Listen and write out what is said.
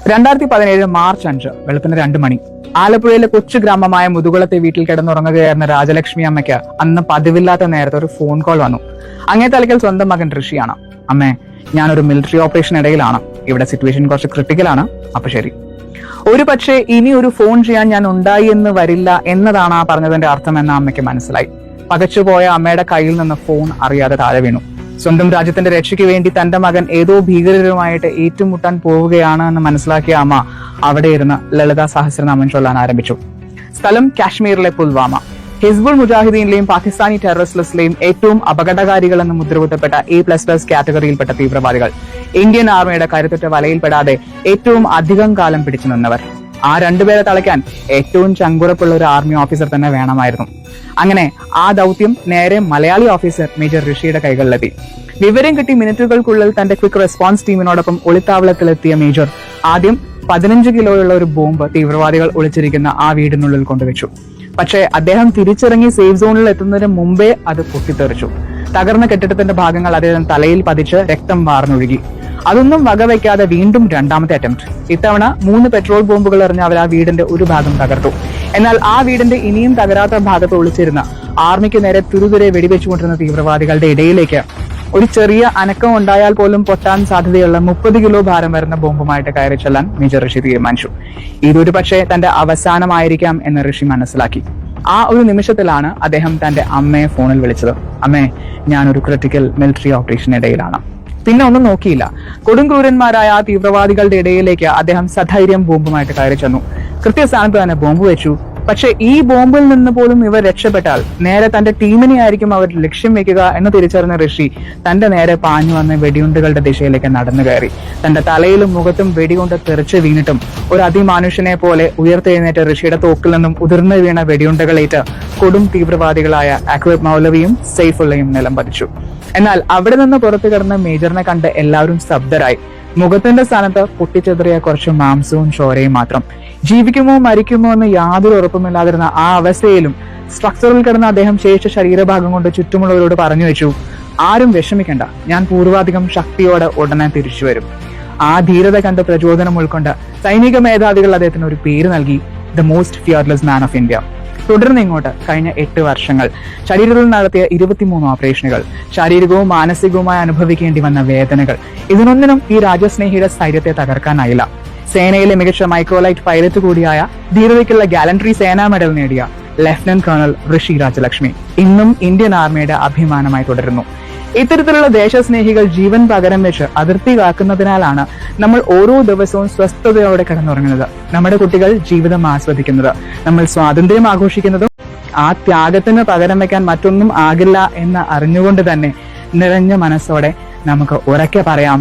2017 March 5 വെളുപ്പിന് 2 മണി. ആലപ്പുഴയിലെ കൊച്ചു ഗ്രാമമായ മുതുകുളത്തെ വീട്ടിൽ കിടന്നുറങ്ങുകയായിരുന്ന രാജലക്ഷ്മി അമ്മയ്ക്ക് അന്ന് പതിവില്ലാത്ത നേരത്തെ ഒരു ഫോൺ കോൾ വന്നു. അങ്ങേ തലയ്ക്കൽ സ്വന്തം മകൻ ഋഷിയാണ്. അമ്മേ, ഞാനൊരു മിലിറ്ററി ഓപ്പറേഷൻ ഇടയിലാണ്. ഇവിടെ സിറ്റുവേഷൻ കുറച്ച് ക്രിട്ടിക്കലാണ്. അപ്പൊ ശരി. ഒരു പക്ഷേ ഇനി ഒരു ഫോൺ ചെയ്യാൻ ഞാൻ ഉണ്ടായി എന്ന് വരില്ല എന്നതാണ് ആ പറഞ്ഞതിന്റെ അർത്ഥം എന്ന് അമ്മയ്ക്ക് മനസ്സിലായി. പകച്ചുപോയ അമ്മയുടെ കയ്യിൽ നിന്ന് ഫോൺ അറിയാതെ താഴെ വീണു. സ്വന്തം രാജ്യത്തിന്റെ രക്ഷയ്ക്ക് വേണ്ടി തന്റെ മകൻ ഏതോ ഭീകരരുമായിട്ട് ഏറ്റുമുട്ടാൻ പോവുകയാണ് എന്ന് മനസ്സിലാക്കിയ അമ്മ അവിടെ ഇരുന്ന് ലളിതാ സഹസ്രനാമം ചൊല്ലാൻ ആരംഭിച്ചു. സ്ഥലം കാശ്മീരിലെ പുൽവാമ. ഹിസ്ബുൾ മുജാഹിദീനിലെയും പാകിസ്ഥാനി ടെററിസ്റ്റ് ലിസ്റ്റിലെയും ഏറ്റവും അപകടകാരികൾ എന്ന് മുദ്രകുത്തപ്പെട്ട A++ കാറ്റഗറിയിൽപ്പെട്ട തീവ്രവാദികൾ. ഇന്ത്യൻ ആർമിയുടെ കരുത്തുറ്റ വലയിൽപ്പെടാതെ ഏറ്റവും അധികം കാലം പിടിച്ചു നിന്നവർ. ആ രണ്ടുപേരെ തളയ്ക്കാൻ ഏറ്റവും ചങ്കുറപ്പുള്ള ഒരു ആർമി ഓഫീസർ തന്നെ വേണമായിരുന്നു. അങ്ങനെ ആ ദൗത്യം നേരെ മലയാളി ഓഫീസർ മേജർ ഋഷിയുടെ കൈകളിലെത്തി. വിവരം കിട്ടി മിനിറ്റുകൾക്കുള്ളിൽ തന്റെ ക്വിക്ക് റെസ്പോൺസ് ടീമിനോടൊപ്പം ഒളിത്താവളത്തിലെത്തിയ മേജർ ആദ്യം 15 കിലോയുള്ള ഒരു ബോംബ് തീവ്രവാദികൾ ഒളിച്ചിരിക്കുന്ന ആ വീടിനുള്ളിൽ കൊണ്ടുവച്ചു. പക്ഷേ അദ്ദേഹം തിരിച്ചിറങ്ങി സേഫ് സോണിൽ എത്തുന്നതിന് മുമ്പേ അത് പൊട്ടിത്തെറിച്ചു. തകർന്ന കെട്ടിടത്തിന്റെ ഭാഗങ്ങൾ അദ്ദേഹം തലയിൽ പതിച്ച് രക്തം വാർന്നൊഴുകി. അതൊന്നും വകവയ്ക്കാതെ വീണ്ടും രണ്ടാമത്തെ അറ്റംപ്റ്റ്. ഇത്തവണ 3 പെട്രോൾ ബോംബുകൾ എറിഞ്ഞ് അവർ ആ വീടിന്റെ ഒരു ഭാഗം തകർത്തു. എന്നാൽ ആ വീടിന്റെ ഇനിയും തകരാത്ത ഭാഗത്ത് ഒളിച്ചിരുന്ന ആർമിക്ക് നേരെ തുരുതുരെ വെടിവെച്ചുകൊണ്ടിരുന്ന തീവ്രവാദികളുടെ ഇടയിലേക്ക് ഒരു ചെറിയ അനക്കം ഉണ്ടായാൽ പോലും പൊട്ടാൻ സാധ്യതയുള്ള 30 കിലോ ഭാരം വരുന്ന ബോംബുമായിട്ട് കയറി ചെല്ലാൻ മേജർ ഋഷി തീരുമാനിച്ചു. ഇതൊരു പക്ഷേ തന്റെ അവസാനമായിരിക്കാം എന്ന് ഋഷി മനസ്സിലാക്കി. ആ ഒരു നിമിഷത്തിലാണ് അദ്ദേഹം തന്റെ അമ്മയെ ഫോണിൽ വിളിച്ചത്. അമ്മേ, ഞാനൊരു ക്രിട്ടിക്കൽ മിലിറ്ററി ഓപ്പറേഷനിടയിലാണ്. പിന്നെ ഒന്നും നോക്കിയില്ല. കൊടുംക്രൂരന്മാരായ ആ തീവ്രവാദികളുടെ ഇടയിലേക്ക് അദ്ദേഹം സധൈര്യം ബോംബുമായിട്ട് കയറി ചെന്നു. കൃത്യസ്ഥാനത്ത് തന്നെ ബോംബ് വെച്ചു. പക്ഷെ ഈ ബോംബിൽ നിന്ന് പോലും ഇവർ രക്ഷപ്പെട്ടാൽ നേരെ തന്റെ ടീമിനെ ആയിരിക്കും അവർ ലക്ഷ്യം വെക്കുക എന്ന് തിരിച്ചറിഞ്ഞ ഋഷി തന്റെ നേരെ പാഞ്ഞു വന്ന വെടിയുണ്ടുകളുടെ ദിശയിലേക്ക് നടന്നു കയറി. തന്റെ തലയിലും മുഖത്തും വെടികൊണ്ട് തെറിച്ച് വീണിട്ടും ഒരു അതിമാനുഷ്യനെ പോലെ ഉയർത്തെഴുന്നേറ്റ ഋഷിയുടെ തോക്കിൽ നിന്നും ഉതിർന്നു വീണ വെടിയുണ്ടകളേറ്റ് കൊടും തീവ്രവാദികളായ അക്ബർ മൗലവിയും സൈഫുള്ളയും നിലം പതിച്ചു. എന്നാൽ അവിടെ നിന്ന് പുറത്തു കിടന്ന മേജറിനെ കണ്ട് എല്ലാവരും സ്തബ്ധരായി. മുഖത്തിന്റെ സ്ഥാനത്ത് പൊട്ടിച്ചെതറിയ കുറച്ച് മാംസവും ചോരയും മാത്രം. ജീവിക്കുമോ മരിക്കുമോ എന്ന് യാതൊരു ഉറപ്പുമില്ലാതിരുന്ന ആ അവസ്ഥയിലും സ്ട്രക്ചറിൽ കിടന്ന അദ്ദേഹം ശേഷിച്ച ശരീരഭാഗം കൊണ്ട് ചുറ്റുമുള്ളവരോട് പറഞ്ഞു വെച്ചു, ആരും വിഷമിക്കണ്ട, ഞാൻ പൂർവാധികം ശക്തിയോടെ ഉടനെ തിരിച്ചു വരും. ആ ധീരത കണ്ട് പ്രചോദനം ഉൾക്കൊണ്ട് സൈനിക മേധാവികൾ അദ്ദേഹത്തിന് ഒരു പേര് നൽകി, the most fearless man of India. തുടർന്ന് ഇങ്ങോട്ട് കഴിഞ്ഞ 8 വർഷങ്ങൾ ശരീരത്തിൽ നടത്തിയ 23 ഓപ്പറേഷനുകൾ, ശാരീരികവും മാനസികവുമായി അനുഭവിക്കേണ്ടി വന്ന വേദനകൾ, ഇതിനൊന്നിനും ഈ രാജ്യസ്നേഹിയുടെ സ്ഥൈര്യത്തെ തകർക്കാനായില്ല. സേനയിലെ മികച്ച മൈക്രോലൈറ്റ് പൈലറ്റ് കൂടിയായ ധീരതയ്ക്കുള്ള ഗാലൻട്രി സേനാ മെഡൽ നേടിയ ലഫ്റ്റനന്റ് കേണൽ ഋഷി രാജലക്ഷ്മി ഇന്നും ഇന്ത്യൻ ആർമിയുടെ അഭിമാനമായി തുടരുന്നു. ഇത്തരത്തിലുള്ള ദേശസ്നേഹികൾ ജീവൻ പകരം വെച്ച് അതിർത്തി കാക്കുന്നതിനാലാണ് നമ്മൾ ഓരോ ദിവസവും സ്വസ്ഥതയോടെ കിടന്നുറങ്ങുന്നത്. നമ്മുടെ കുട്ടികൾ ജീവിതം ആസ്വദിക്കുന്നത്, നമ്മൾ സ്വാതന്ത്ര്യം ആഘോഷിക്കുന്നതും ആ ത്യാഗത്തിന് പകരം വെക്കാൻ മറ്റൊന്നും ആകില്ല എന്ന് അറിഞ്ഞുകൊണ്ട് തന്നെ നിറഞ്ഞ മനസ്സോടെ നമുക്ക് ഉറക്കെ പറയാം,